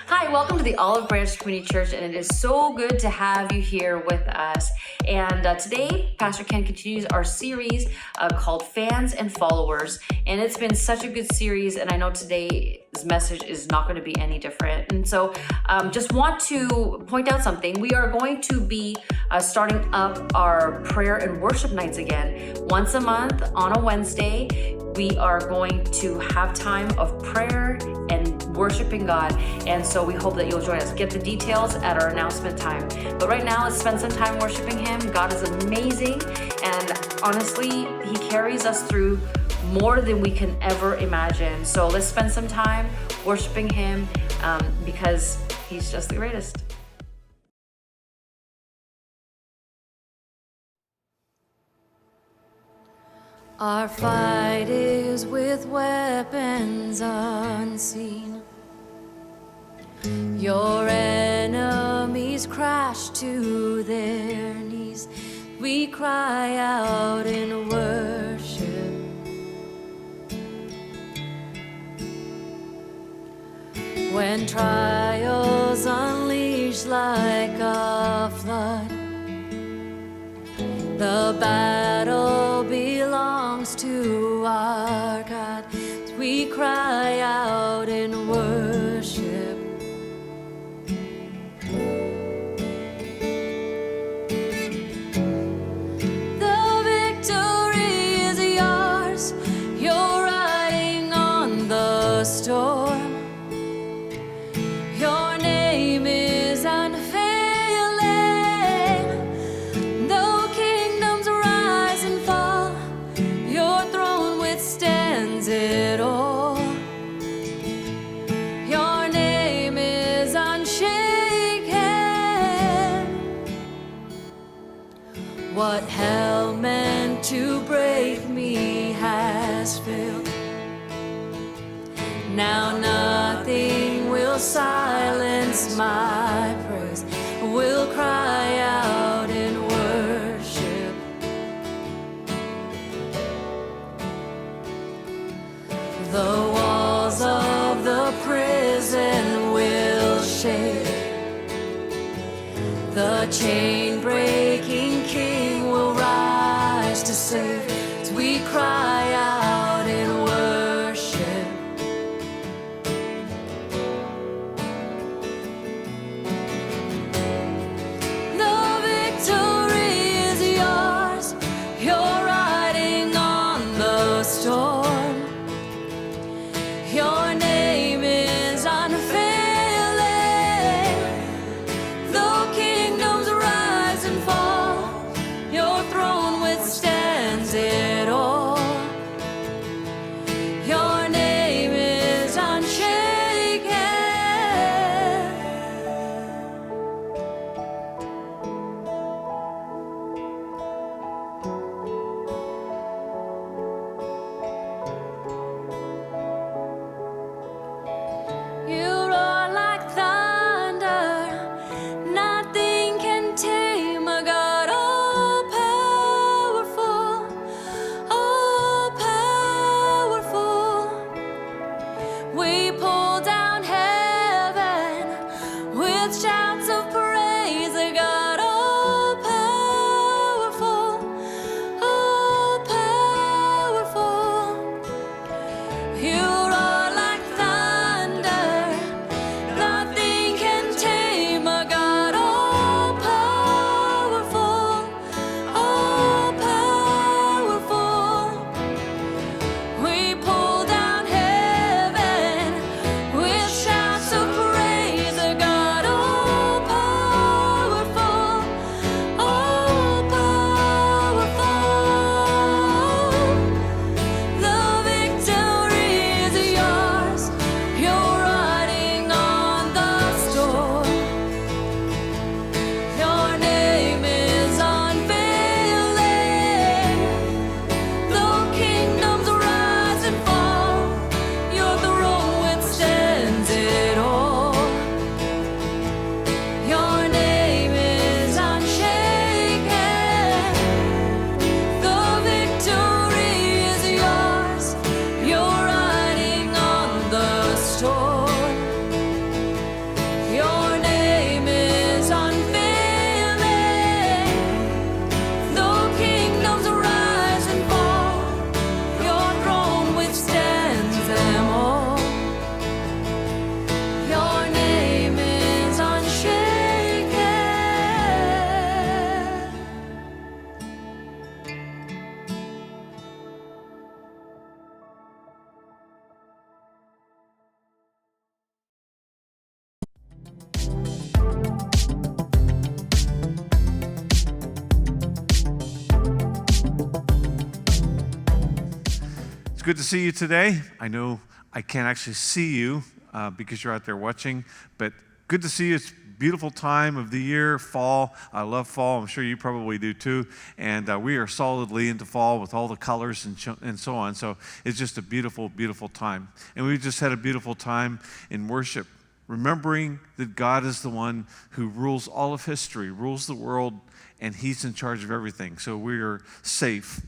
Hi, welcome to the Olive Branch Community Church, and it is so good to have you here with us. And today, Pastor Ken continues our series called Fans and Followers, and it's been such a good series, and I know today's message is not going to be any different. And so just want to point out something. We are going to be starting up our prayer and worship nights again. Once a month on a Wednesday, we are going to have time of prayer and worshiping God. And so we hope that you'll join us. Get the details at our announcement time. But right now, let's spend some time worshiping Him. God is amazing. And honestly, He carries us through more than we can ever imagine. So let's spend some time worshiping Him because He's just the greatest. Our fight is with weapons unseen. Your enemies crash to their knees. We cry out in worship. When trials unleash like a flood, the battle belongs to our God. We cry out in worship. The victory is yours. You're riding on the storm. Your name is unfailing. Though kingdoms rise and fall, your throne withstands it all. Your name is unshaken. What hell meant to break me has failed. Now nothing will silence my praise. We'll cry out in worship. The walls of the prison will shake. The chain-breaking King will rise to save. As we cry out in worship. The victory is yours. You're riding on the storm. Your name is unfailing. Though kingdoms rise and fall, your throne withstands it all. Your name is unshaken. You roar like thunder, nothing can tame a God all powerful, all powerful. We pull down heaven with shouts of praise, a God all powerful, all powerful. You roar like thunder, nothing can tame a God all powerful, all powerful. We pull down heaven with shouts of praise, a God all powerful. good to see you today. I know I can't actually see you because you're out there watching, but good to see you. It's a beautiful time of the year, fall. I love fall. I'm sure you probably do too. And we are solidly into fall with all the colors and so on. So it's just a beautiful, beautiful time. And we just had a beautiful time in worship, remembering that God is the one who rules all of history, rules the world, and He's in charge of everything. So we are safe.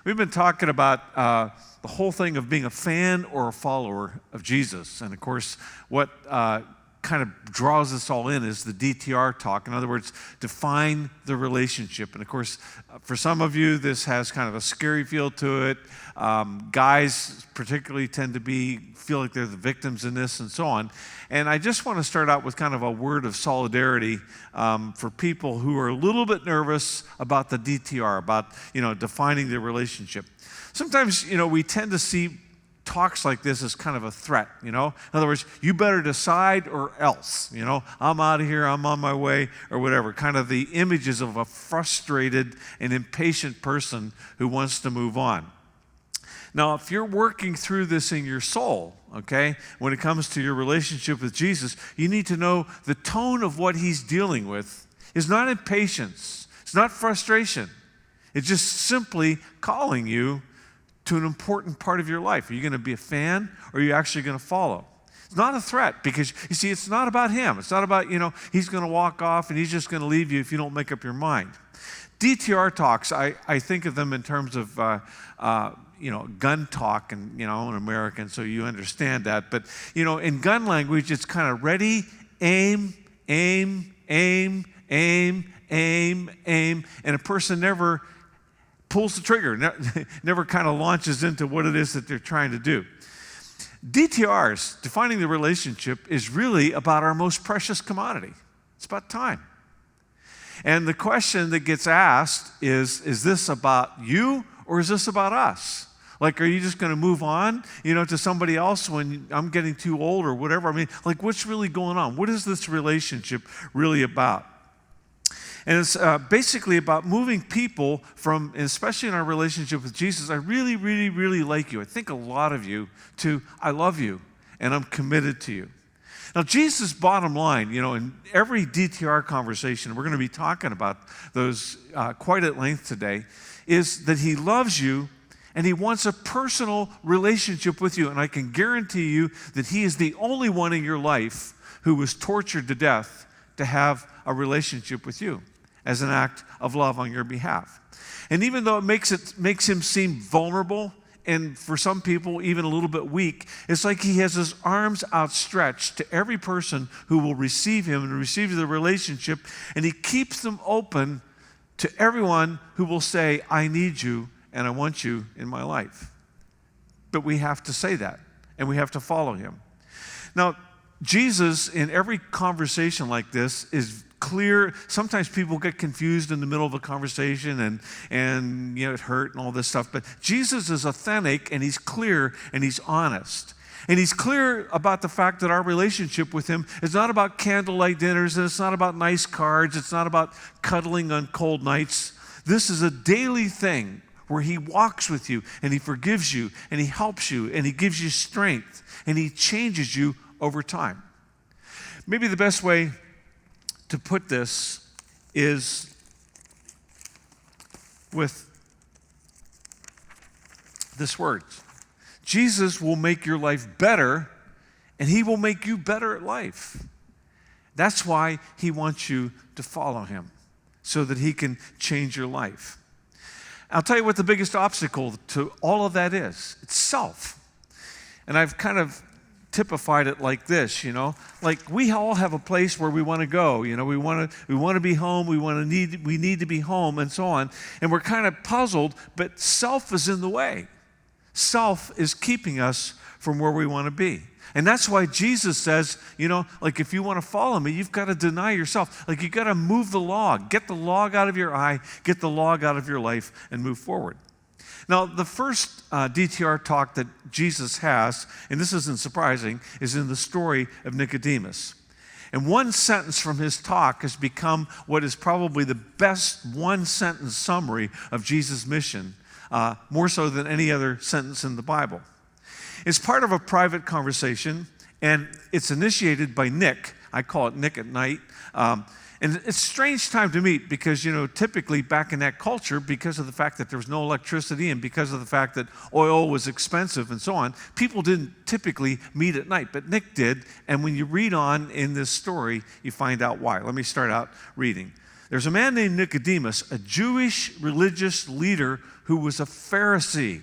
We've been talking about the whole thing of being a fan or a follower of Jesus. And of course, what kind of draws us all in is the DTR talk. In other words, define the relationship. And of course, for some of you, this has kind of a scary feel to it. Guys particularly tend to feel like they're the victims in this and so on. And I just want to start out with kind of a word of solidarity for people who are a little bit nervous about the DTR, about, defining the relationship. Sometimes, we tend to see talks like this as kind of a threat, In other words, you better decide or else, I'm out of here, I'm on my way, or whatever. Kind of the images of a frustrated and impatient person who wants to move on. Now, if you're working through this in your soul, okay, when it comes to your relationship with Jesus, you need to know the tone of what He's dealing with is not impatience, it's not frustration. It's just simply calling you to an important part of your life. Are you going to be a fan, or are you actually going to follow? It's not a threat, because, you see, it's not about Him. It's not about, He's going to walk off and He's just going to leave you if you don't make up your mind. DTR talks, I think of them in terms of, gun talk, and, I'm an American, so you understand that. But, in gun language, it's kind of ready, aim, aim, aim, aim, aim, aim, and a person never pulls the trigger, never kind of launches into what it is that they're trying to do. DTRs, defining the relationship, is really about our most precious commodity. It's about time. And the question that gets asked is this about you, or is this about us? Like, are you just going to move on, to somebody else when I'm getting too old or whatever? I mean, like, what's really going on? What is this relationship really about? And it's basically about moving people from, especially in our relationship with Jesus, I really, really, really like you. I think a lot of you, to I love you and I'm committed to you. Now, Jesus' bottom line, in every DTR conversation, we're going to be talking about those quite at length today, is that He loves you and He wants a personal relationship with you. And I can guarantee you that He is the only one in your life who was tortured to death to have a relationship with you as an act of love on your behalf. And even though it makes Him seem vulnerable, and for some people even a little bit weak, it's like He has His arms outstretched to every person who will receive Him and receive the relationship, and He keeps them open to everyone who will say, I need you and I want you in my life. But we have to say that, and we have to follow Him. Now, Jesus, in every conversation like this, is clear. Sometimes people get confused in the middle of a conversation and it hurt and all this stuff. But Jesus is authentic, and He's clear, and He's honest. And He's clear about the fact that our relationship with Him is not about candlelight dinners, and it's not about nice cards. It's not about cuddling on cold nights. This is a daily thing where He walks with you, and He forgives you, and He helps you, and He gives you strength, and He changes you over time. Maybe the best way to put this is with this words. Jesus will make your life better, and He will make you better at life. That's why He wants you to follow Him, so that He can change your life. I'll tell you what the biggest obstacle to all of that is. It's self. And I've kind of typified it like this, like we all have a place where we want to go, we want to be home, we need to be home, and so on, and we're kind of puzzled, but self is in the way. Self is keeping us from where we want to be. And that's why Jesus says, like, if you want to follow me, you've got to deny yourself. Like, you've got to move the log, get the log out of your eye, get the log out of your life, and move forward. Now, the first DTR talk that Jesus has, and this isn't surprising, is in the story of Nicodemus. And one sentence from his talk has become what is probably the best one-sentence summary of Jesus' mission more so than any other sentence in the Bible. It's part of a private conversation, and it's initiated by Nick. I call it Nick at night. And it's a strange time to meet because, typically back in that culture, because of the fact that there was no electricity and because of the fact that oil was expensive and so on, people didn't typically meet at night, but Nick did. And when you read on in this story, you find out why. Let me start out reading. There's a man named Nicodemus, a Jewish religious leader who was a Pharisee.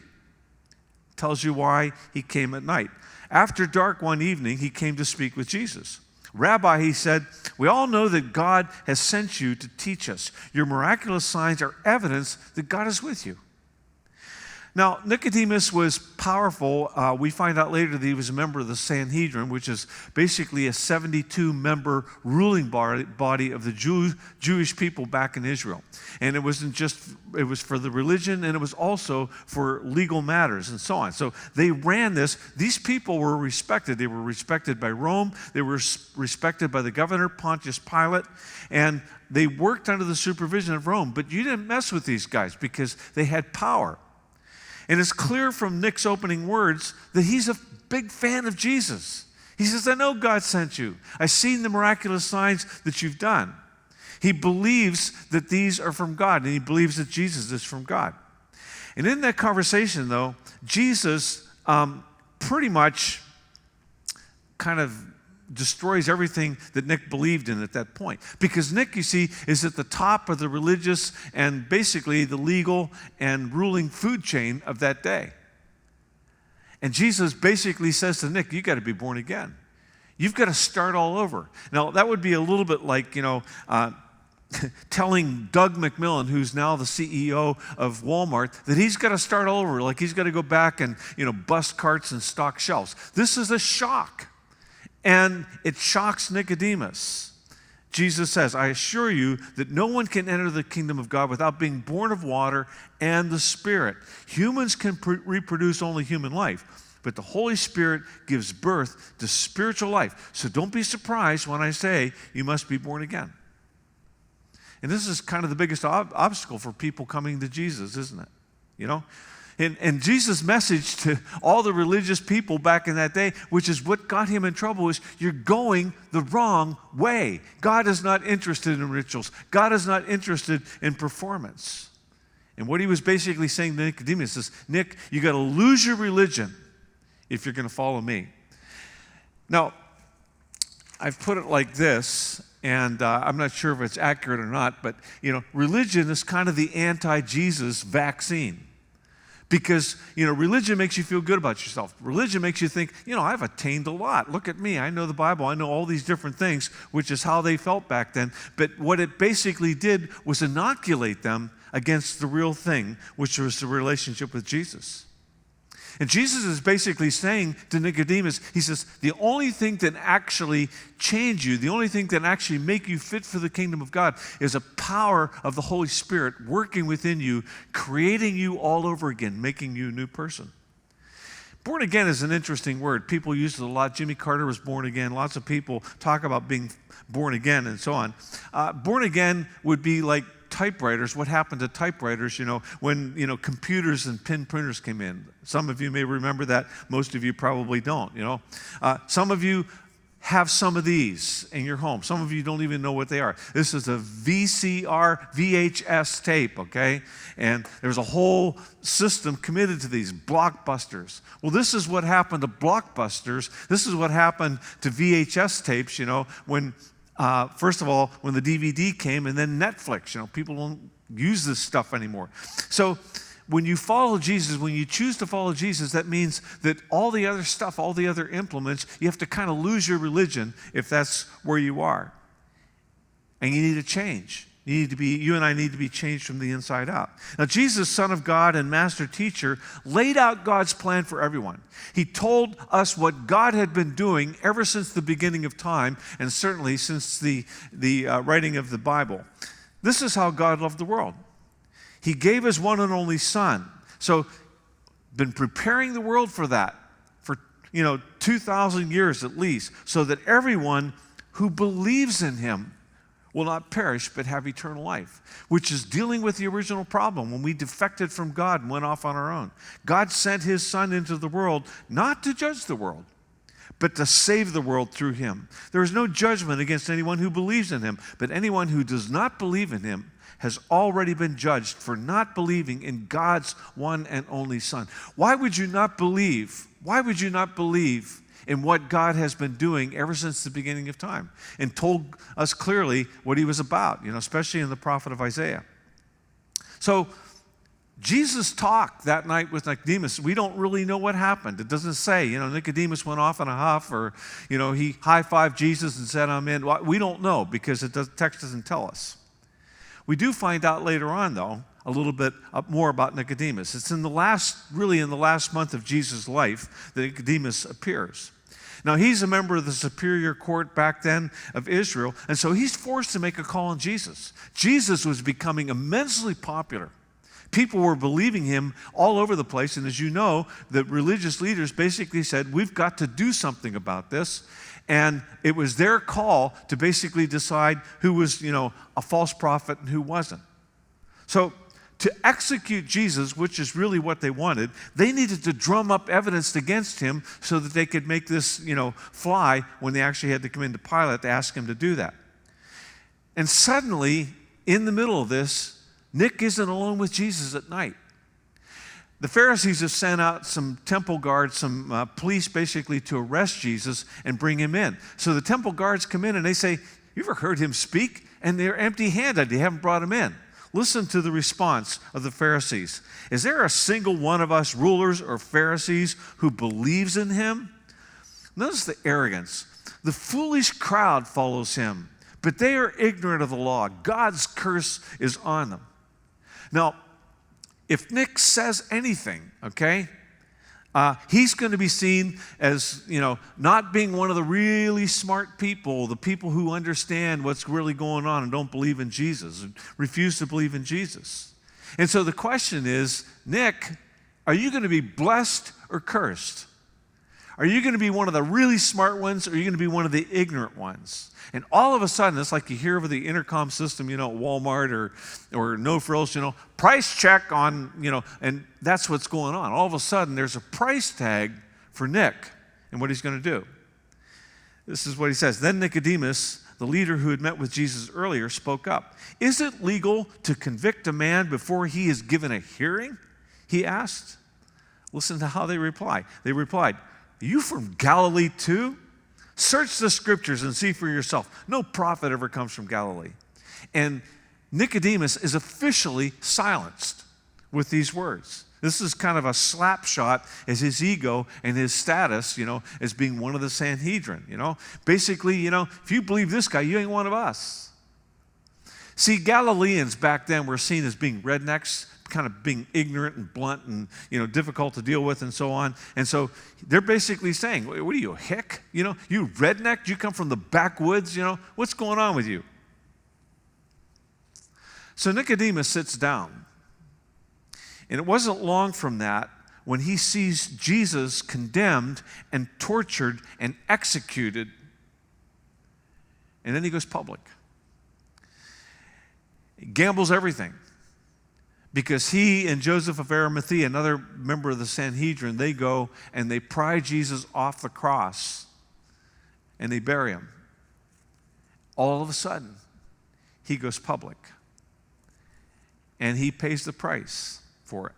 Tells you why he came at night. After dark one evening, he came to speak with Jesus. Rabbi, he said, we all know that God has sent you to teach us. Your miraculous signs are evidence that God is with you. Now, Nicodemus was powerful. We find out later that he was a member of the Sanhedrin, which is basically a 72-member ruling body of the Jewish people back in Israel. And it wasn't just, it was for the religion, and it was also for legal matters and so on. So they ran this. These people were respected. They were respected by Rome. They were respected by the governor, Pontius Pilate. And they worked under the supervision of Rome. But you didn't mess with these guys because they had power. And it's clear from Nick's opening words that he's a big fan of Jesus. He says, I know God sent you. I've seen the miraculous signs that you've done. He believes that these are from God, and he believes that Jesus is from God. And in that conversation, though, Jesus pretty much kind of destroys everything that Nick believed in at that point. Because Nick, you see, is at the top of the religious and basically the legal and ruling food chain of that day. And Jesus basically says to Nick, you got to be born again. You've got to start all over. Now, that would be a little bit like, telling Doug McMillon, who's now the CEO of Walmart, that he's got to start all over. Like he's got to go back and, bust carts and stock shelves. This is a shock. And it shocks Nicodemus. Jesus says, I assure you that no one can enter the kingdom of God without being born of water and the Spirit. Humans can reproduce only human life, but the Holy Spirit gives birth to spiritual life. So don't be surprised when I say you must be born again. And this is kind of the biggest obstacle for people coming to Jesus, isn't it? And Jesus' message to all the religious people back in that day, which is what got him in trouble, is you're going the wrong way. God is not interested in rituals. God is not interested in performance. And what he was basically saying to Nicodemus is, Nick, you got to lose your religion if you're going to follow me. Now, I've put it like this, and I'm not sure if it's accurate or not, but, religion is kind of the anti-Jesus vaccine. Because, religion makes you feel good about yourself. Religion makes you think, I've attained a lot. Look at me. I know the Bible. I know all these different things, which is how they felt back then. But what it basically did was inoculate them against the real thing, which was the relationship with Jesus. And Jesus is basically saying to Nicodemus, he says, the only thing that actually change you, the only thing that actually make you fit for the kingdom of God is a power of the Holy Spirit working within you, creating you all over again, making you a new person. Born again is an interesting word. People use it a lot. Jimmy Carter was born again. Lots of people talk about being born again and so on. Born again would be like typewriters. What happened to typewriters, when, computers and pen printers came in. Some of you may remember that. Most of you probably don't, Some of you have some of these in your home. Some of you don't even know what they are. This is a VCR, VHS tape, okay? And there's a whole system committed to these blockbusters. Well, this is what happened to blockbusters. This is what happened to VHS tapes, when first of all, when the DVD came, and then Netflix. People don't use this stuff anymore. So when you follow Jesus, when you choose to follow Jesus, that means that all the other stuff, all the other implements, you have to kind of lose your religion if that's where you are. And you need to change. You and I need to be changed from the inside out. Now, Jesus, Son of God and Master Teacher, laid out God's plan for everyone. He told us what God had been doing ever since the beginning of time, and certainly since the writing of the Bible. This is how God loved the world. He gave his one and only Son. So, been preparing the world for that for 2,000 years at least, so that everyone who believes in him will not perish but have eternal life, which is dealing with the original problem when we defected from God and went off on our own. God sent his Son into the world not to judge the world, but to save the world through him. There is no judgment against anyone who believes in him, but anyone who does not believe in him has already been judged for not believing in God's one and only Son. Why would you not believe? Why would you not believe in what God has been doing ever since the beginning of time and told us clearly what he was about, especially in the prophet of Isaiah? So Jesus talked that night with Nicodemus. We don't really know what happened. It doesn't say, Nicodemus went off in a huff or, he high-fived Jesus and said, I'm in. We don't know because the text doesn't tell us. We do find out later on, though, a little bit more about Nicodemus. It's in the last month of Jesus' life that Nicodemus appears. Now, he's a member of the superior court back then of Israel, and so he's forced to make a call on Jesus. Jesus was becoming immensely popular. People were believing him all over the place, and as you know, the religious leaders basically said, we've got to do something about this. And it was their call to basically decide who was, a false prophet and who wasn't. So to execute Jesus, which is really what they wanted, they needed to drum up evidence against him so that they could make this, fly when they actually had to come into Pilate to ask him to do that. And suddenly, in the middle of this, Nick isn't alone with Jesus at night. The Pharisees have sent out some temple guards, some police basically to arrest Jesus and bring him in. So the temple guards come in and they say, you ever heard him speak? And they're empty-handed. They haven't brought him in. Listen to the response of the Pharisees. Is there a single one of us rulers or Pharisees who believes in him? Notice the arrogance. The foolish crowd follows him, but they are ignorant of the law. God's curse is on them. Now, if Nick says anything, okay, he's going to be seen as, not being one of the really smart people, the people who understand what's really going on and don't believe in Jesus, and refuse to believe in Jesus. And so the question is, Nick, are you going to be blessed or cursed? Are you going to be one of the really smart ones, or are you going to be one of the ignorant ones? And all of a sudden, it's like you hear over the intercom system, at Walmart or No Frills, price check on, and that's what's going on. All of a sudden, there's a price tag for Nick and what he's going to do. This is what he says. Then Nicodemus, the leader who had met with Jesus earlier, spoke up. Is it legal to convict a man before he is given a hearing? He asked. Listen to how they reply. They replied, are you from Galilee too? Search the scriptures and see for yourself. No prophet ever comes from Galilee. And Nicodemus is officially silenced with these words. This is kind of a slap shot as his ego and his status, as being one of the Sanhedrin, Basically, if you believe this guy, you ain't one of us. See, Galileans back then were seen as being rednecks, kind of being ignorant and blunt and, difficult to deal with and so on. And so they're basically saying, what are you, a hick? You redneck? You come from the backwoods? What's going on with you? So Nicodemus sits down. And it wasn't long from that when he sees Jesus condemned and tortured and executed. And then he goes public. He gambles everything. Because he and Joseph of Arimathea, another member of the Sanhedrin, they go and they pry Jesus off the cross and they bury him. All of a sudden, he goes public. And he pays the price for it.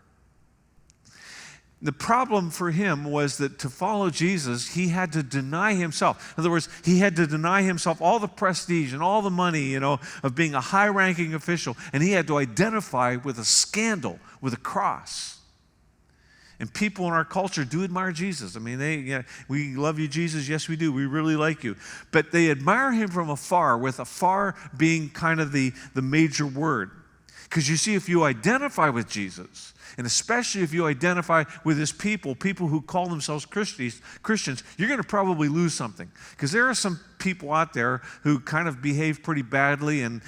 The problem for him was that to follow Jesus, he had to deny himself. In other words, he had to deny himself all the prestige and all the money, of being a high-ranking official. And he had to identify with a scandal, with a cross. And people in our culture do admire Jesus. I mean, we love you, Jesus. Yes, we do. We really like you. But they admire him from afar, with afar being kind of the major word. Because you see, if you identify with Jesus, and especially if you identify with his people who call themselves Christians, you're going to probably lose something. Because there are some people out there who kind of behave pretty badly and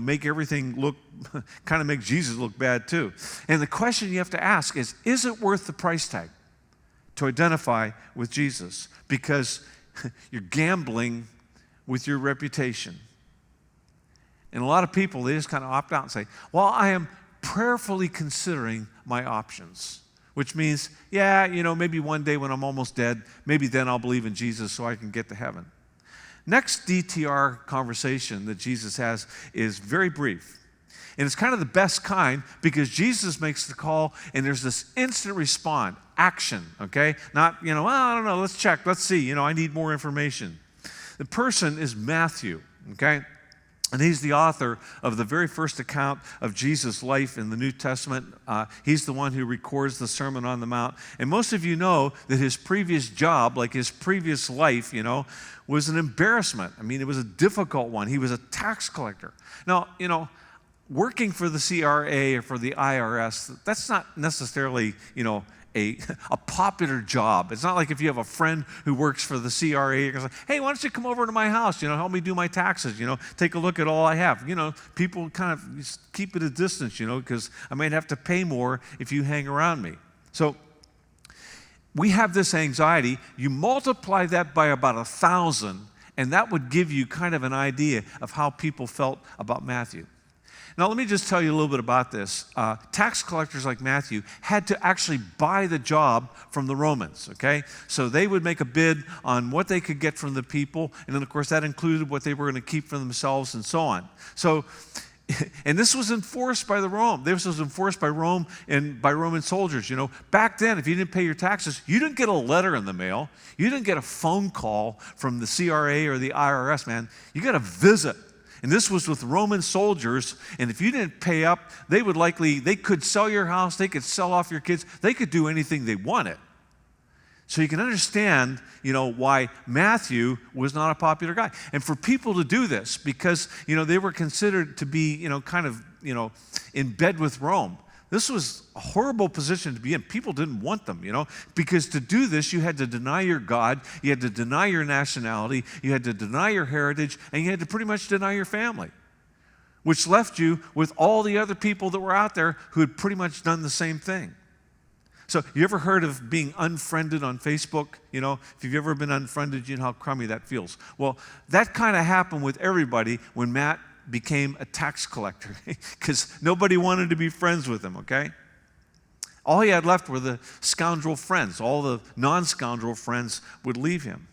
make everything look, kind of make Jesus look bad too. And the question you have to ask is it worth the price tag to identify with Jesus? Because you're gambling with your reputation. And a lot of people, they just kind of opt out and say, well, I am prayerfully considering my options. Which means, yeah, maybe one day when I'm almost dead, maybe then I'll believe in Jesus so I can get to heaven. Next DTR conversation that Jesus has is very brief. And it's kind of the best kind because Jesus makes the call and there's this instant response, action, okay? Not, well, I don't know, let's check, let's see, I need more information. The person is Matthew, okay? And he's the author of the very first account of Jesus' life in the New Testament. He's the one who records the Sermon on the Mount. And most of you know that his previous job, like his previous life, was an embarrassment. I mean, it was a difficult one. He was a tax collector. Now, working for the CRA or for the IRS, that's not necessarily, a popular job. It's not like if you have a friend who works for the CRA, you're going to say, hey, why don't you come over to my house, help me do my taxes, take a look at all I have. People kind of just keep it a distance, because I might have to pay more if you hang around me. So we have this anxiety. You multiply that by about 1,000, and that would give you kind of an idea of how people felt about Matthew. Now, let me just tell you a little bit about this. Tax collectors like Matthew had to actually buy the job from the Romans, okay? So they would make a bid on what they could get from the people, and then, of course, that included what they were going to keep for themselves and so on. So, and this was enforced by Rome. This was enforced by Rome and by Roman soldiers. Back then, if you didn't pay your taxes, you didn't get a letter in the mail. You didn't get a phone call from the CRA or the IRS, man. You got a visit. And this was with Roman soldiers, and if you didn't pay up, they could sell your house, they could sell off your kids, they could do anything they wanted. So you can understand, why Matthew was not a popular guy. And for people to do this, because, they were considered to be, kind of, in bed with Rome. This was a horrible position to be in. People didn't want them, because to do this, you had to deny your God, you had to deny your nationality, you had to deny your heritage, and you had to pretty much deny your family, which left you with all the other people that were out there who had pretty much done the same thing. So you ever heard of being unfriended on Facebook? If you've ever been unfriended, you know how crummy that feels. Well, that kind of happened with everybody when Matt became a tax collector because nobody wanted to be friends with him, okay? All he had left were the scoundrel friends. All the non-scoundrel friends would leave him.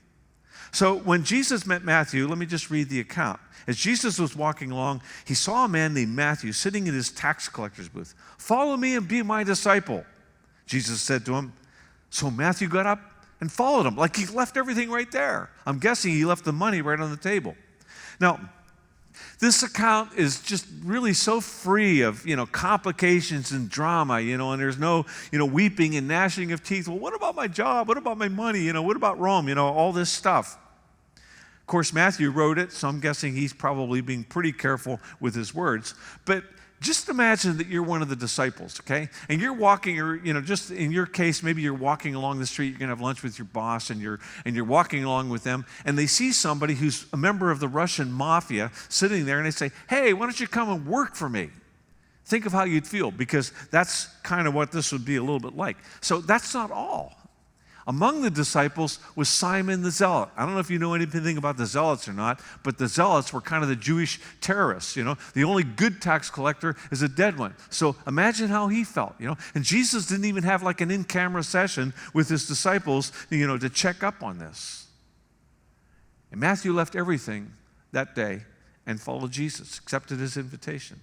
So when Jesus met Matthew, let me just read the account. As Jesus was walking along, he saw a man named Matthew sitting in his tax collector's booth. Follow me and be my disciple, Jesus said to him. So Matthew got up and followed him, like he left everything right there. I'm guessing he left the money right on the table. Now, this account is just really so free of, complications and drama, and there's no, weeping and gnashing of teeth. Well, what about my job? What about my money? What about Rome? All this stuff. Of course, Matthew wrote it, so I'm guessing he's probably being pretty careful with his words. But just imagine that you're one of the disciples, okay? And you're walking, or, just in your case, maybe you're walking along the street, you're going to have lunch with your boss, and you're walking along with them, and they see somebody who's a member of the Russian mafia sitting there, and they say, hey, why don't you come and work for me? Think of how you'd feel, because that's kind of what this would be a little bit like. So that's not all. Among the disciples was Simon the Zealot. I don't know if you know anything about the Zealots or not, but the Zealots were kind of the Jewish terrorists, The only good tax collector is a dead one. So imagine how he felt, And Jesus didn't even have like an in-camera session with his disciples, to check up on this. And Matthew left everything that day and followed Jesus, accepted his invitation.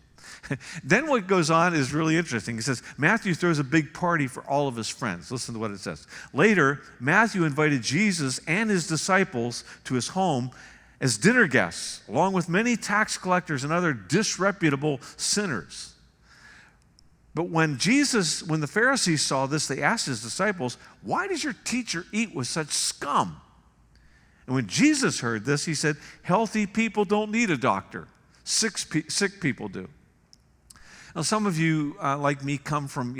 Then what goes on is really interesting. It says, Matthew throws a big party for all of his friends. Listen to what it says. Later, Matthew invited Jesus and his disciples to his home as dinner guests, along with many tax collectors and other disreputable sinners. But when the Pharisees saw this, they asked his disciples, why does your teacher eat with such scum? And when Jesus heard this, he said, healthy people don't need a doctor. Sick people do. Now, some of you, like me, come from,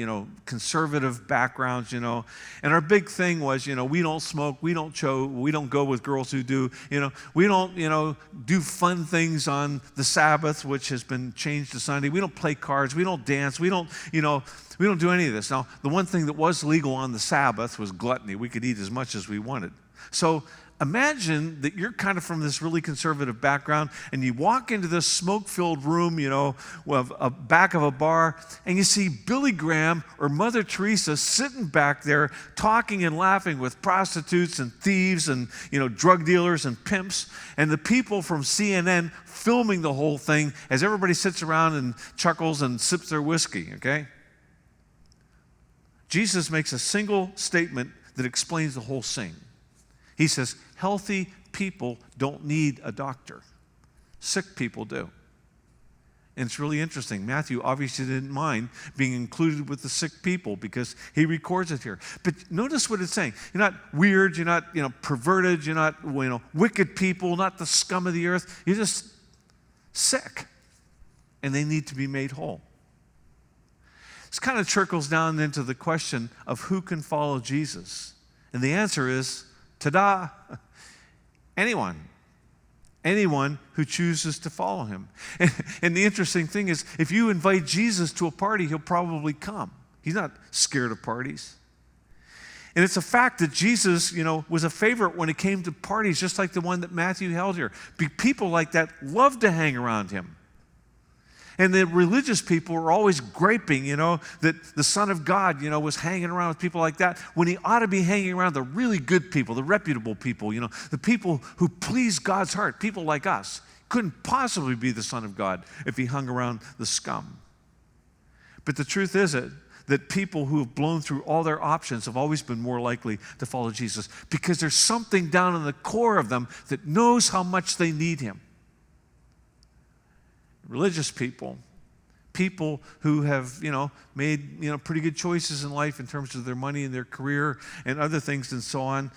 conservative backgrounds, and our big thing was, we don't smoke, we don't choke, we don't go with girls who do, we don't, do fun things on the Sabbath, which has been changed to Sunday. We don't play cards, we don't dance, we don't do any of this. Now, the one thing that was legal on the Sabbath was gluttony. We could eat as much as we wanted. So imagine that you're kind of from this really conservative background, and you walk into this smoke-filled room, with a back of a bar, and you see Billy Graham or Mother Teresa sitting back there talking and laughing with prostitutes and thieves and, drug dealers and pimps, and the people from CNN filming the whole thing as everybody sits around and chuckles and sips their whiskey, okay? Jesus makes a single statement that explains the whole scene. He says, healthy people don't need a doctor. Sick people do. And it's really interesting. Matthew obviously didn't mind being included with the sick people because he records it here. But notice what it's saying. You're not weird. You're not, perverted. You're not, wicked people, not the scum of the earth. You're just sick. And they need to be made whole. This kind of trickles down into the question of who can follow Jesus. And the answer is, ta-da, anyone. Anyone who chooses to follow him. And the interesting thing is, if you invite Jesus to a party, he'll probably come. He's not scared of parties. And it's a fact that Jesus, was a favorite when it came to parties, just like the one that Matthew held here. People like that loved to hang around him. And the religious people were always griping, that the Son of God, was hanging around with people like that when he ought to be hanging around the really good people, the reputable people, the people who please God's heart, people like us. Couldn't possibly be the Son of God if he hung around the scum. But the truth is that people who have blown through all their options have always been more likely to follow Jesus because there's something down in the core of them that knows how much they need him. Religious people who have, made, pretty good choices in life in terms of their money and their career and other things and so on.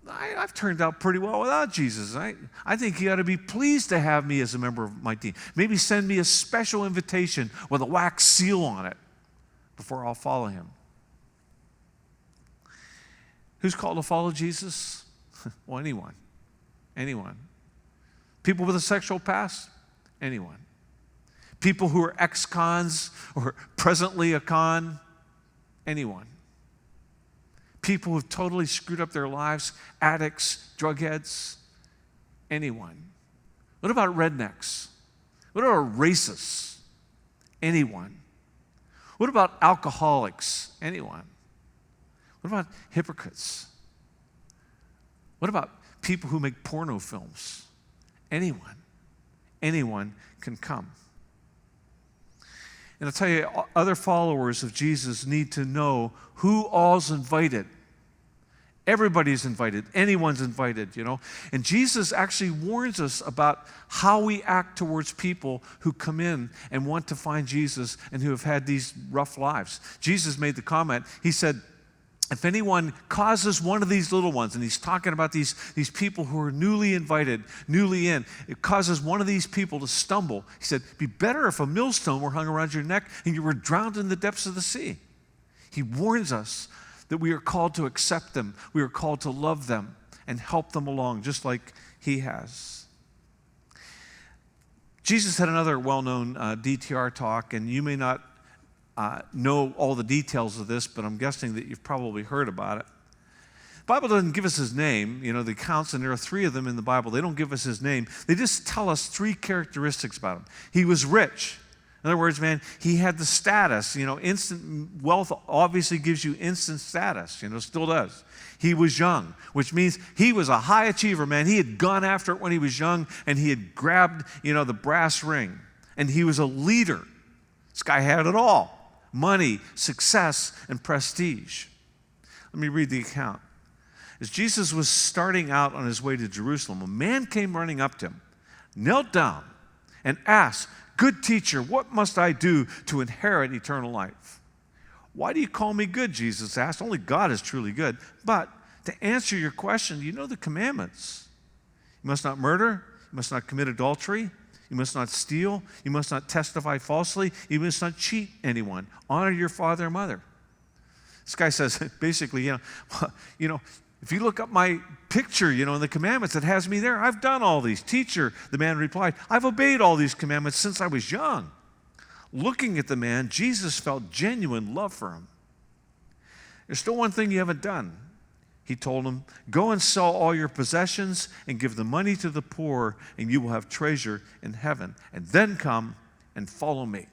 I've turned out pretty well without Jesus. I think he ought to be pleased to have me as a member of my team. Maybe send me a special invitation with a wax seal on it before I'll follow him. Who's called to follow Jesus? Well, anyone. Anyone. People with a sexual past? Anyone. People who are ex-cons or presently a con? Anyone. People who have totally screwed up their lives? Addicts, drug heads? Anyone. What about rednecks? What about racists? Anyone. What about alcoholics? Anyone. What about hypocrites? What about people who make porno films? Anyone. Anyone can come. And I'll tell you, other followers of Jesus need to know who all's invited. Everybody's invited. Anyone's invited, And Jesus actually warns us about how we act towards people who come in and want to find Jesus and who have had these rough lives. Jesus made the comment, he said, if anyone causes one of these little ones, and he's talking about these people who are newly invited, newly in, it causes one of these people to stumble. He said, it'd be better if a millstone were hung around your neck and you were drowned in the depths of the sea. He warns us that we are called to accept them. We are called to love them and help them along, just like he has. Jesus had another well-known DTR talk, and you may not know all the details of this, but I'm guessing that you've probably heard about it. The Bible doesn't give us his name. The accounts, and there are 3 of them in the Bible. They don't give us his name. They just tell us 3 characteristics about him. He was rich. In other words, man, he had the status. Instant wealth obviously gives you instant status, still does. He was young, which means he was a high achiever, man. He had gone after it when he was young, and he had grabbed, the brass ring. And he was a leader. This guy had it all. Money, success, and prestige. Let me read the account. As Jesus was starting out on his way to Jerusalem, a man came running up to him, knelt down, and asked, "Good teacher, what must I do to inherit eternal life?" "Why do you call me good?" Jesus asked. "Only God is truly good. But to answer your question, you know the commandments. You must not murder. You must not commit adultery. You must not steal. You must not testify falsely. You must not cheat anyone. Honor your father and mother." This guy says, basically, if you look up my picture, in the commandments, it has me there. I've done all these. "Teacher," the man replied, "I've obeyed all these commandments since I was young." Looking at the man, Jesus felt genuine love for him. "There's still one thing you haven't done. he told him, "Go and sell all your possessions and give the money to the poor, and you will have treasure in heaven. And then come and follow me."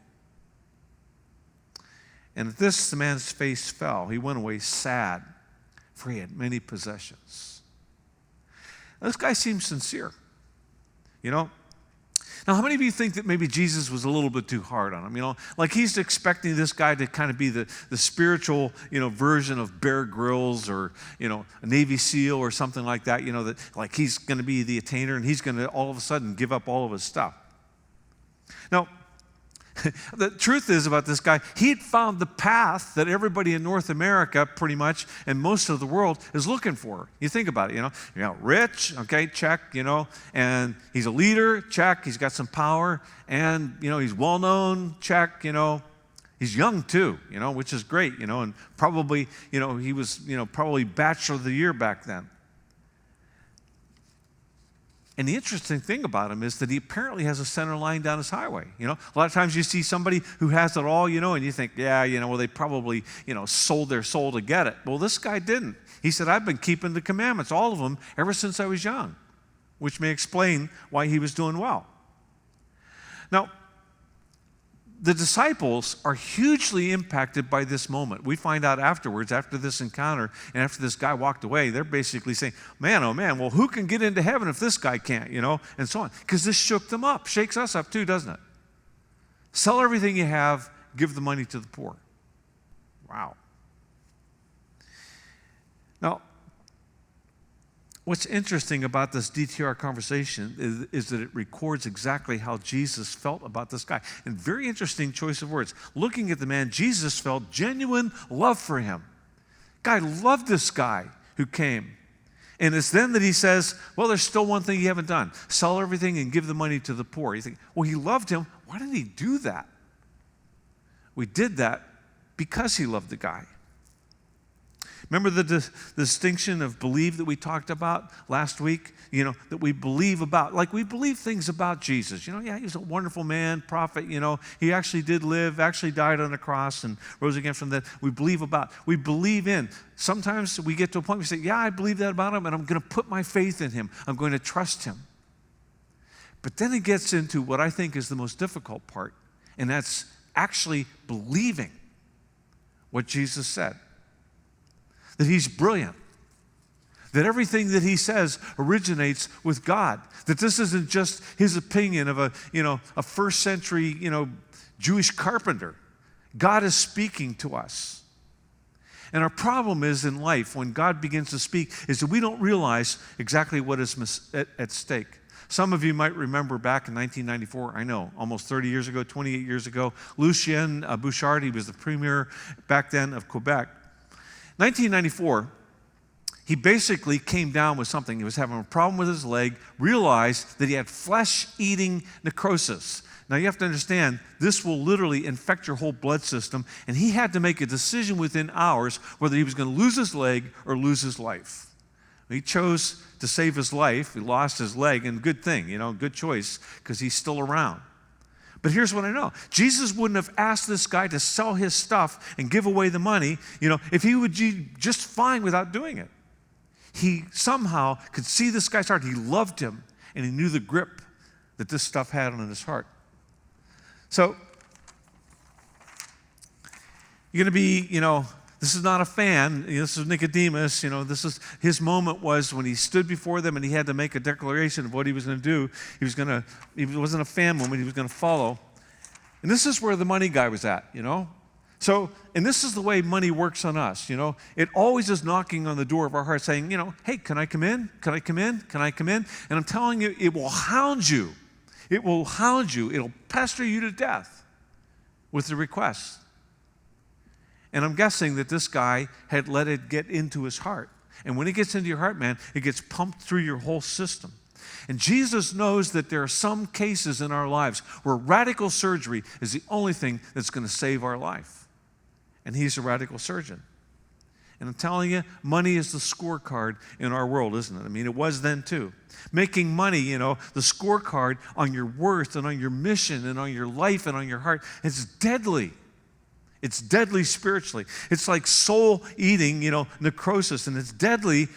And at this, the man's face fell. He went away sad, for he had many possessions. Now, this guy seems sincere, you know. Now, how many of you think that maybe Jesus was a little bit too hard on him? You know, like he's expecting this guy to kind of be the spiritual, version of Bear Grylls or, a Navy SEAL or something like that, that like he's going to be the attainer and he's going to all of a sudden give up all of his stuff. Now, the truth is about this guy, he had found the path that everybody in North America pretty much and most of the world is looking for. You think about it, rich, okay, check, and he's a leader, check, he's got some power, and, he's well-known, check, he's young too, which is great, and probably, he was, probably Bachelor of the Year back then. And the interesting thing about him is that he apparently has a center line down his highway. A lot of times you see somebody who has it all, and you think, yeah, well, they probably, sold their soul to get it. Well, this guy didn't. He said, "I've been keeping the commandments, all of them, ever since I was young," which may explain why he was doing well. Now, the disciples are hugely impacted by this moment. We find out afterwards, after this encounter, and after this guy walked away, they're basically saying, "Man, oh man, well, who can get into heaven if this guy can't?" And so on. Because this shook them up. Shakes us up too, doesn't it? Sell everything you have, give the money to the poor. Wow. Now, what's interesting about this DTR conversation is that it records exactly how Jesus felt about this guy. And very interesting choice of words. Looking at the man, Jesus felt genuine love for him. God loved this guy who came. And it's then that he says, well, there's still one thing you haven't done. Sell everything and give the money to the poor. You think, well, he loved him. Why did he do that? We did that because he loved the guy. Remember the distinction of believe that we talked about last week? That we believe about, like we believe things about Jesus. Yeah, he was a wonderful man, prophet, he actually did live, actually died on the cross and rose again from the dead. We believe in. Sometimes we get to a point where we say, yeah, I believe that about him and I'm going to put my faith in him. I'm going to trust him. But then it gets into what I think is the most difficult part, and that's actually believing what Jesus said. That he's brilliant, that everything that he says originates with God, that this isn't just his opinion of a first century, Jewish carpenter. God is speaking to us. And our problem is in life, when God begins to speak, is that we don't realize exactly what is at stake. Some of you might remember back in 1994, I know, almost 30 years ago, 28 years ago, Lucien Bouchard, he was the premier back then of Quebec. 1994, he basically came down with something. He was having a problem with his leg, realized that he had flesh-eating necrosis. Now, you have to understand, this will literally infect your whole blood system, and he had to make a decision within hours whether he was going to lose his leg or lose his life. He chose to save his life. He lost his leg, and good thing, good choice, because he's still around. But here's what I know. Jesus wouldn't have asked this guy to sell his stuff and give away the money, if he would be just fine without doing it. He somehow could see this guy's heart. He loved him, and he knew the grip that this stuff had on his heart. So, you're going to be, this is not a fan. This is Nicodemus. This is his moment was when he stood before them and he had to make a declaration of what he was going to do. He wasn't a fan moment. He was going to follow. And this is where the money guy was at, So, and this is the way money works on us, It always is knocking on the door of our heart saying, hey, can I come in? Can I come in? Can I come in? And I'm telling you, it will hound you. It will hound you. It'll pester you to death with the request. And I'm guessing that this guy had let it get into his heart. And when it gets into your heart, man, it gets pumped through your whole system. And Jesus knows that there are some cases in our lives where radical surgery is the only thing that's going to save our life. And he's a radical surgeon. And I'm telling you, money is the scorecard in our world, isn't it? I mean, it was then too. Making money, the scorecard on your worth and on your mission and on your life and on your heart, it's deadly. It's deadly spiritually. It's like soul eating, necrosis. And it's deadly,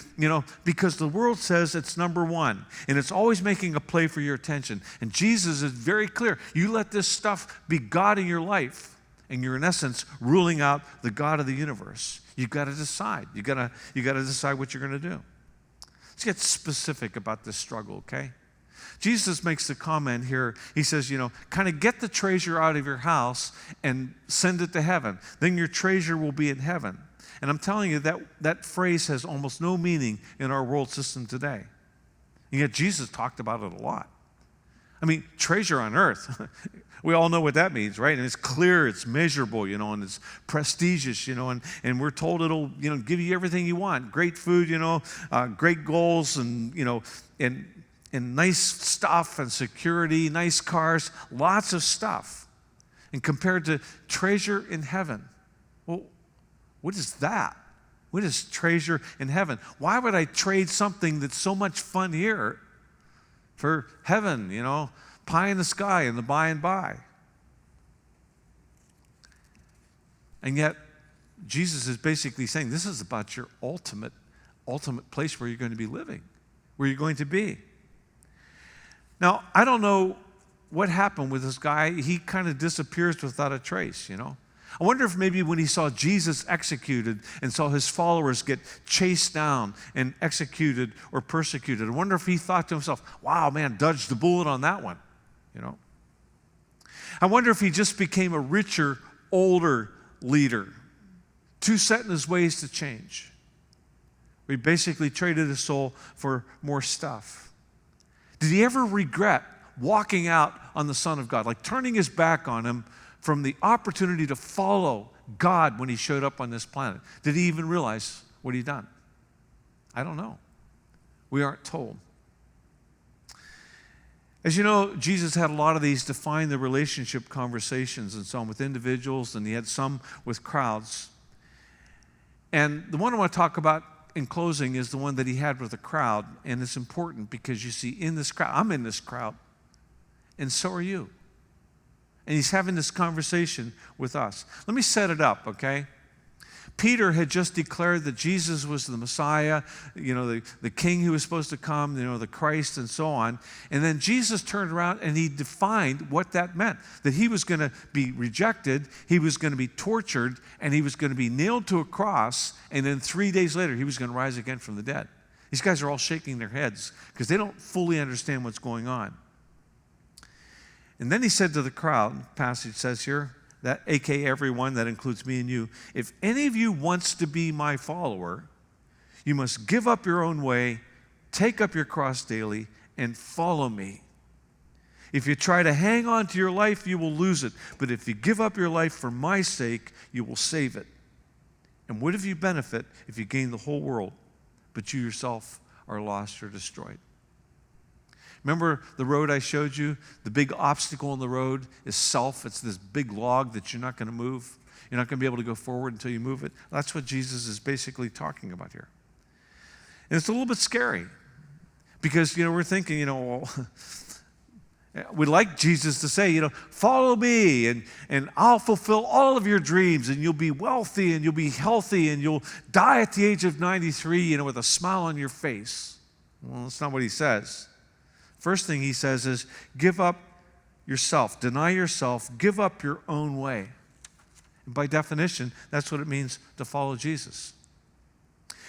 because the world says it's number one. And it's always making a play for your attention. And Jesus is very clear. You let this stuff be God in your life, and you're in essence ruling out the God of the universe. You've got to decide. You've got to decide what you're going to do. Let's get specific about this struggle, okay? Jesus makes the comment here. He says, kind of get the treasure out of your house and send it to heaven. Then your treasure will be in heaven. And I'm telling you, that phrase has almost no meaning in our world system today. And yet Jesus talked about it a lot. I mean, treasure on earth. We all know what that means, right? And it's clear, it's measurable, and it's prestigious, and we're told it'll, give you everything you want. Great food, great goals, and nice stuff and security, nice cars, lots of stuff. And compared to treasure in heaven, well, what is that? What is treasure in heaven? Why would I trade something that's so much fun here for heaven, pie in the sky and the by and by? And yet, Jesus is basically saying this is about your ultimate place where you're going to be living, where you're going to be. Now, I don't know what happened with this guy. He kind of disappears without a trace, I wonder if maybe when he saw Jesus executed and saw his followers get chased down and executed or persecuted, I wonder if he thought to himself, wow, man, dodged the bullet on that one, I wonder if he just became a richer, older leader, too set in his ways to change. We basically traded his soul for more stuff. Did he ever regret walking out on the Son of God, like turning his back on him from the opportunity to follow God when he showed up on this planet? Did he even realize what he'd done? I don't know. We aren't told. As you know, Jesus had a lot of these define the relationship conversations and so on with individuals, and he had some with crowds. And the one I want to talk about in closing is the one that he had with the crowd, and it's important because you see in this crowd, I'm in this crowd, and so are you. And he's having this conversation with us. Let me set it up, okay? Peter had just declared that Jesus was the Messiah, the king who was supposed to come, the Christ and so on. And then Jesus turned around and he defined what that meant, that he was going to be rejected, he was going to be tortured, and he was going to be nailed to a cross, and then 3 days later he was going to rise again from the dead. These guys are all shaking their heads because they don't fully understand what's going on. And then he said to the crowd, the passage says here, that aka everyone, that includes me and you, if any of you wants to be my follower, you must give up your own way, take up your cross daily, and follow me. If you try to hang on to your life, you will lose it. But if you give up your life for my sake, you will save it. And what if you benefit if you gain the whole world, but you yourself are lost or destroyed? Remember the road I showed you? The big obstacle on the road is self. It's this big log that you're not going to move. You're not going to be able to go forward until you move it. That's what Jesus is basically talking about here. And it's a little bit scary because, we're thinking, we'd like Jesus to say, follow me and I'll fulfill all of your dreams and you'll be wealthy and you'll be healthy and you'll die at the age of 93, with a smile on your face. Well, that's not what he says. First thing he says is, give up yourself, deny yourself, give up your own way. And by definition, that's what it means to follow Jesus.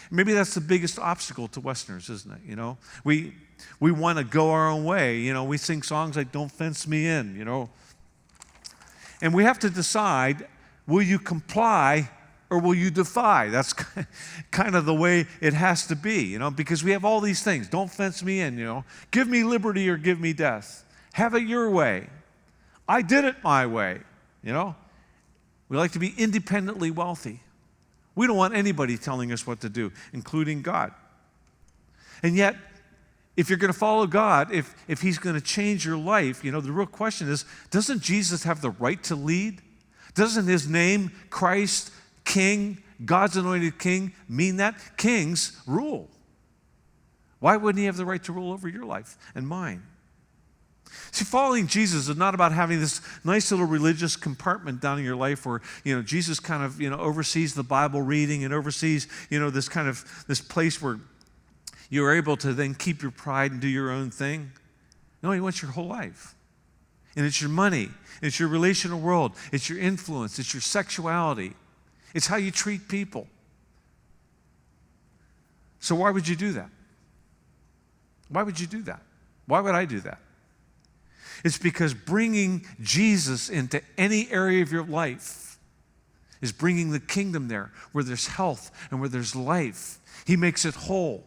Maybe that's the biggest obstacle to Westerners, isn't it? We want to go our own way. We sing songs like "Don't Fence Me In," And we have to decide, will you comply or will you defy? That's kind of the way it has to be, because we have all these things. Don't fence me in, Give me liberty or give me death. Have it your way. I did it my way, We like to be independently wealthy. We don't want anybody telling us what to do, including God. And yet, if you're going to follow God, if he's going to change your life, the real question is, doesn't Jesus have the right to lead? Doesn't his name, Christ, King, God's anointed king, mean that? Kings rule. Why wouldn't he have the right to rule over your life and mine? See, following Jesus is not about having this nice little religious compartment down in your life where, Jesus kind of, oversees the Bible reading and oversees, this place where you're able to then keep your pride and do your own thing. No, he wants your whole life. And it's your money, it's your relational world, it's your influence, it's your sexuality, it's how you treat people. So why would you do that? Why would you do that? Why would I do that? It's because bringing Jesus into any area of your life is bringing the kingdom there, where there's health and where there's life. He makes it whole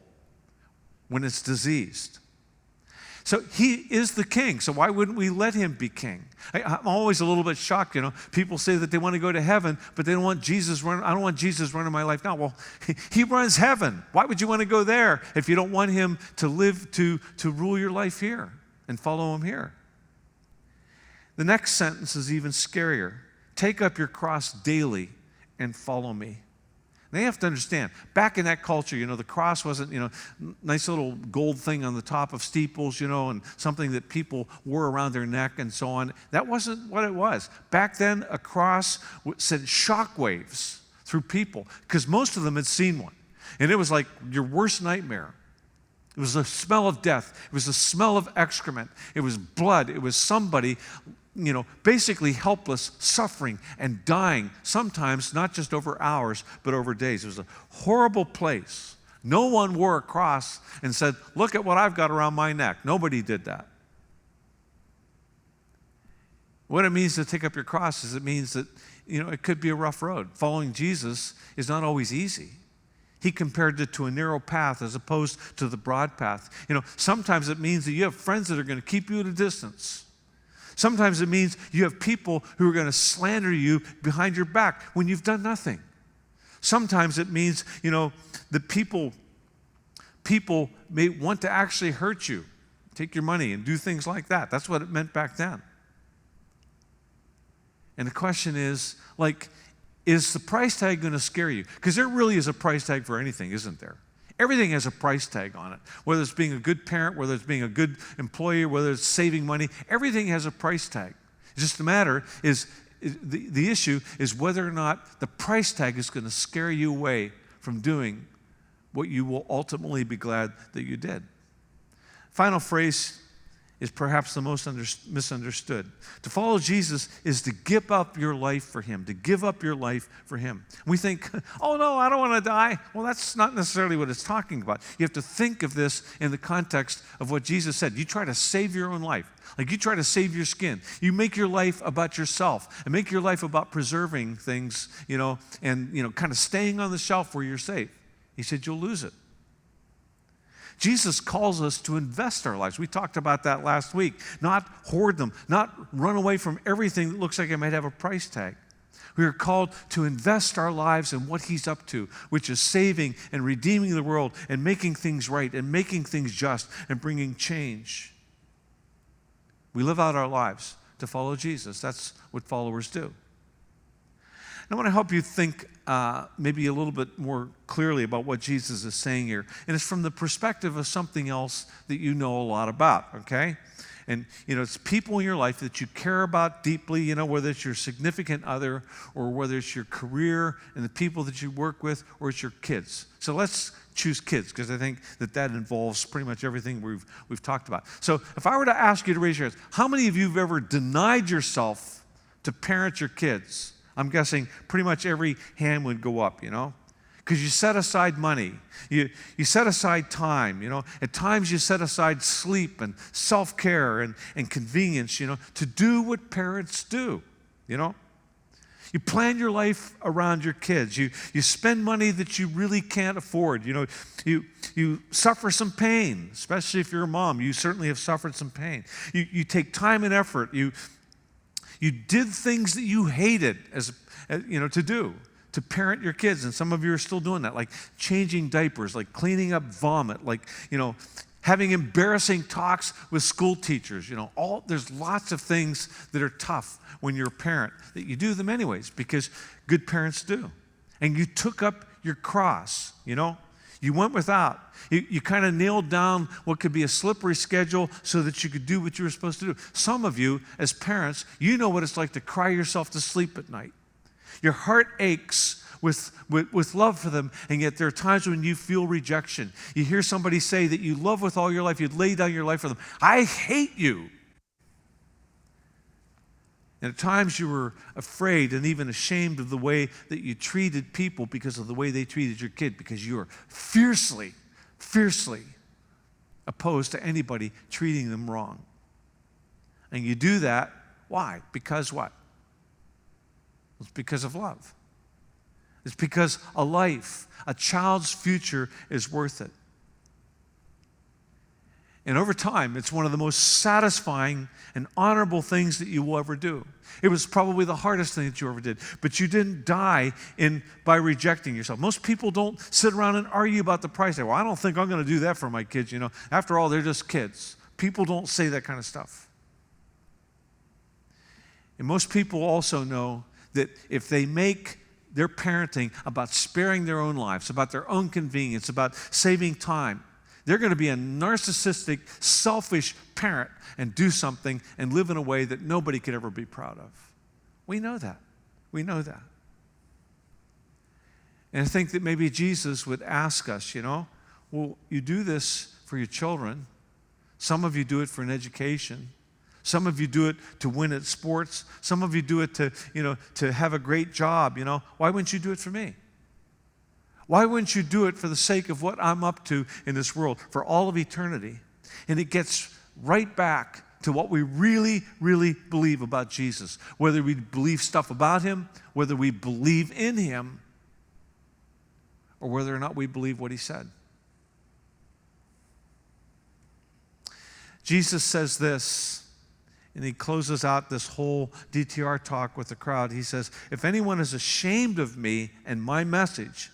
when it's diseased. So he is the king, so why wouldn't we let him be king? I'm always a little bit shocked, People say that they want to go to heaven, but they don't want Jesus running. I don't want Jesus running my life now. Well, he runs heaven. Why would you want to go there if you don't want him to live, to rule your life here and follow him here? The next sentence is even scarier. Take up your cross daily and follow me. They have to understand, back in that culture, the cross wasn't, nice little gold thing on the top of steeples, and something that people wore around their neck and so on. That wasn't what it was. Back then, a cross sent shockwaves through people because most of them had seen one. And it was like your worst nightmare. It was the smell of death. It was the smell of excrement. It was blood. It was somebody basically helpless, suffering, and dying, sometimes not just over hours, but over days. It was a horrible place. No one wore a cross and said, look at what I've got around my neck. Nobody did that. What it means to take up your cross is it means that, it could be a rough road. Following Jesus is not always easy. He compared it to a narrow path as opposed to the broad path. Sometimes it means that you have friends that are going to keep you at a distance. Sometimes it means you have people who are going to slander you behind your back when you've done nothing. Sometimes it means, that people may want to actually hurt you, take your money and do things like that. That's what it meant back then. And the question is, is the price tag going to scare you? Because there really is a price tag for anything, isn't there? Everything has a price tag on it, whether it's being a good parent, whether it's being a good employee, whether it's saving money. Everything has a price tag. It's just a matter the issue is whether or not the price tag is going to scare you away from doing what you will ultimately be glad that you did. Final phrase is perhaps the most misunderstood. To follow Jesus is to give up your life for him, to give up your life for him. We think, oh no, I don't want to die. Well, that's not necessarily what it's talking about. You have to think of this in the context of what Jesus said. You try to save your own life. You try to save your skin. You make your life about yourself and make your life about preserving things, and, kind of staying on the shelf where you're safe. He said, you'll lose it. Jesus calls us to invest our lives. We talked about that last week. Not hoard them, not run away from everything that looks like it might have a price tag. We are called to invest our lives in what he's up to, which is saving and redeeming the world and making things right and making things just and bringing change. We live out our lives to follow Jesus. That's what followers do. I want to help you think maybe a little bit more clearly about what Jesus is saying here. And it's from the perspective of something else that you know a lot about, okay? And, it's people in your life that you care about deeply, whether it's your significant other or whether it's your career and the people that you work with or it's your kids. So let's choose kids because I think that involves pretty much everything we've talked about. So if I were to ask you to raise your hands, how many of you have ever denied yourself to parent your kids? I'm guessing pretty much every hand would go up, because you set aside money. You set aside time, At times you set aside sleep and self-care and convenience, to do what parents do, You plan your life around your kids. You spend money that you really can't afford. You suffer some pain, especially if you're a mom. You certainly have suffered some pain. You take time and effort. You did things that you hated to do, to parent your kids. And some of you are still doing that, like changing diapers, like cleaning up vomit, like, having embarrassing talks with school teachers. There's lots of things that are tough when you're a parent that you do them anyways because good parents do. And you took up your cross, You went without. You kind of nailed down what could be a slippery schedule so that you could do what you were supposed to do. Some of you, as parents, you know what it's like to cry yourself to sleep at night. Your heart aches with love for them, and yet there are times when you feel rejection. You hear somebody say that you love with all your life, you'd lay down your life for them. I hate you. And at times you were afraid and even ashamed of the way that you treated people because of the way they treated your kid, because you are fiercely opposed to anybody treating them wrong. And you do that, why? Because what? It's because of love. It's because a life, a child's future is worth it. And over time, it's one of the most satisfying and honorable things that you will ever do. It was probably the hardest thing that you ever did, but you didn't die by rejecting yourself. Most people don't sit around and argue about the price. Well, I don't think I'm going to do that for my kids, After all, they're just kids. People don't say that kind of stuff. And most people also know that if they make their parenting about sparing their own lives, about their own convenience, about saving time, they're going to be a narcissistic, selfish parent and do something and live in a way that nobody could ever be proud of. We know that. We know that. And I think that maybe Jesus would ask us, well, you do this for your children. Some of you do it for an education. Some of you do it to win at sports. Some of you do it to have a great job. Why wouldn't you do it for me? Why wouldn't you do it for the sake of what I'm up to in this world for all of eternity? And it gets right back to what we really, really believe about Jesus. Whether we believe stuff about him, whether we believe in him, or whether or not we believe what he said. Jesus says this, and he closes out this whole DTR talk with the crowd. He says, if anyone is ashamed of me and my message,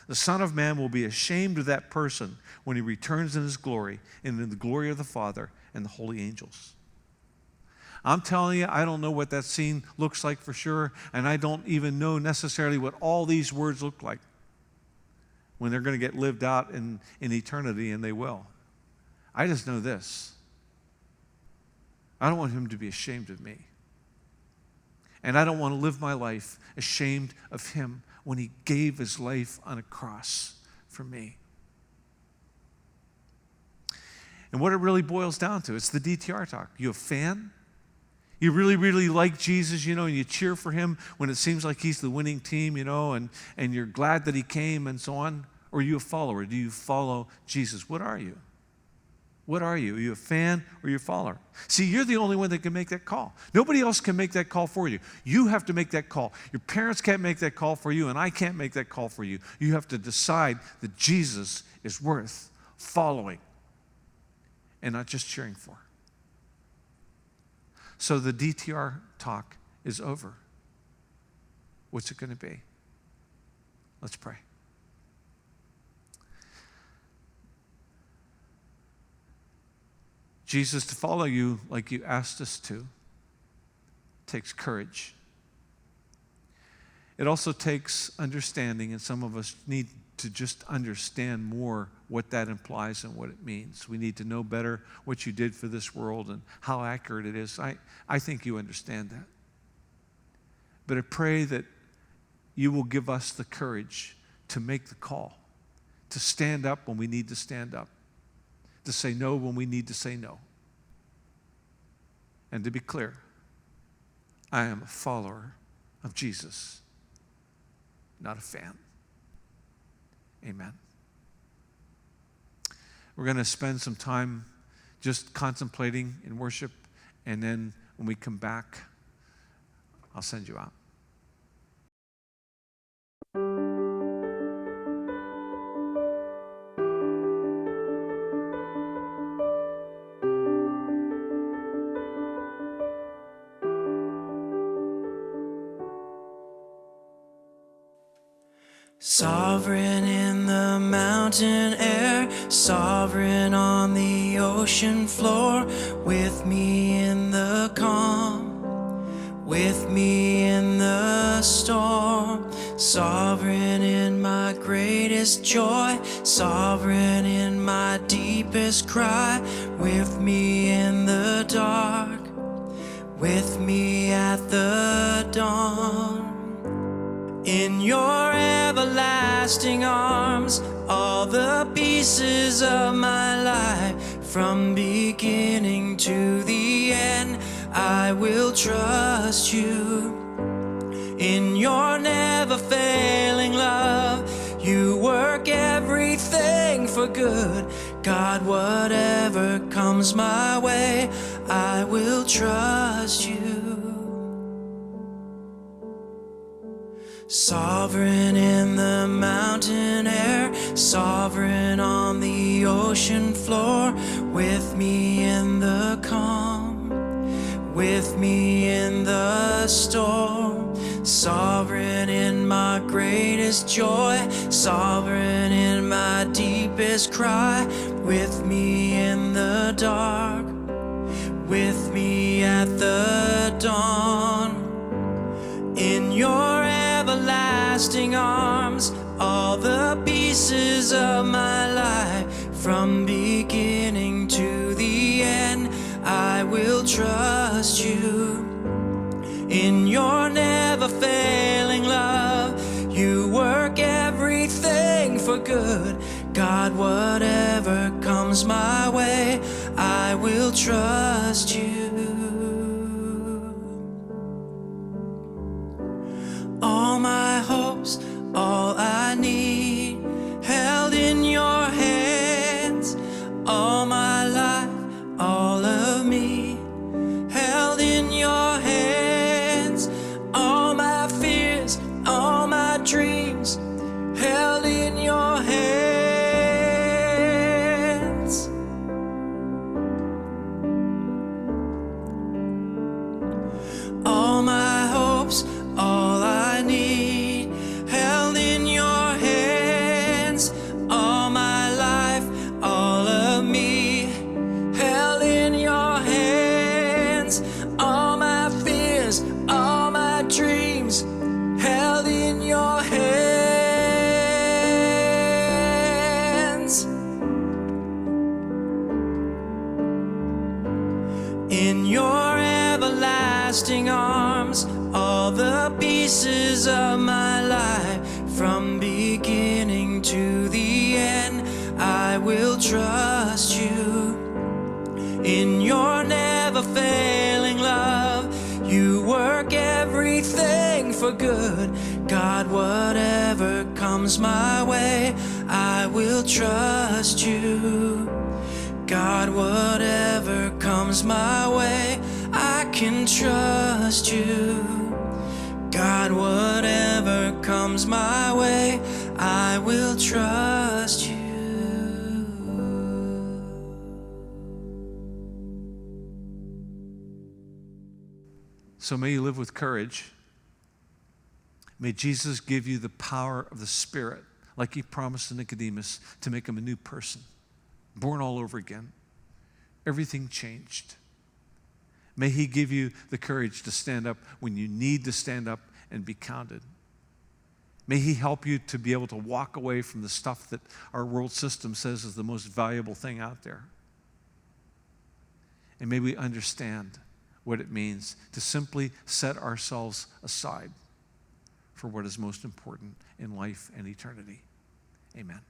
the Son of Man will be ashamed of that person when he returns in his glory and in the glory of the Father and the holy angels. I'm telling you, I don't know what that scene looks like for sure, and I don't even know necessarily what all these words look like when they're going to get lived out in eternity, and they will. I just know this. I don't want him to be ashamed of me. And I don't want to live my life ashamed of him when he gave his life on a cross for me. And what it really boils down to, it's the DTR talk. You a fan? You really, really like Jesus, and you cheer for him when it seems like he's the winning team, and you're glad that he came and so on? Or are you a follower? Do you follow Jesus? What are you? What are you? Are you a fan or are you a follower? See, you're the only one that can make that call. Nobody else can make that call for you. You have to make that call. Your parents can't make that call for you, and I can't make that call for you. You have to decide that Jesus is worth following and not just cheering for. So the DTR talk is over. What's it going to be? Let's pray. Jesus, to follow you like you asked us to takes courage. It also takes understanding, and some of us need to just understand more what that implies and what it means. We need to know better what you did for this world and how accurate it is. I think you understand that. But I pray that you will give us the courage to make the call, to stand up when we need to stand up, to say no when we need to say no. And to be clear, I am a follower of Jesus, not a fan. Amen. We're going to spend some time just contemplating in worship, and then when we come back, I'll send you out. Sovereign in the mountain air, sovereign on the ocean floor, with me in the calm, with me in the storm, sovereign in my greatest greatest joy, sovereign in my deepest cry, with me in the dark, with me at the dawn. In your everlasting arms, all the pieces of my life, from beginning to the end, I will trust you. In your never failing love, you work everything for good. God, whatever comes my way, I will trust you. Sovereign in the mountain air, sovereign on the ocean floor, with me in the calm, with me in the storm. Sovereign in my greatest joy, sovereign in my deepest cry, with me in the dark, with me at the dawn. In your everlasting arms, all the pieces of my life, from beginning to the end, I will trust you. In your never failing love, you work everything for good. God, whatever comes my way, I will trust you. All my hopes, all I need, held in your hands. All my life, all of me, held in your hands. All my fears, all my dreams, held in your hands. All my hopes, all I need, held in your hands. All my life, all of me, held in your hands. All my fears, all my dreams, held in your hands. In your everlasting arms, all the pieces of my life, from beginning to the end, I will trust you. In your never failing love, you work everything for good. God, whatever comes my way, I will trust you. God, whatever comes my way, I can trust you. God, whatever comes my way, I will trust you. So may you live with courage. May Jesus give you the power of the Spirit, like he promised to Nicodemus, to make him a new person, born all over again. Everything changed. May he give you the courage to stand up when you need to stand up and be counted. May he help you to be able to walk away from the stuff that our world system says is the most valuable thing out there. And may we understand what it means to simply set ourselves aside for what is most important in life and eternity. Amen.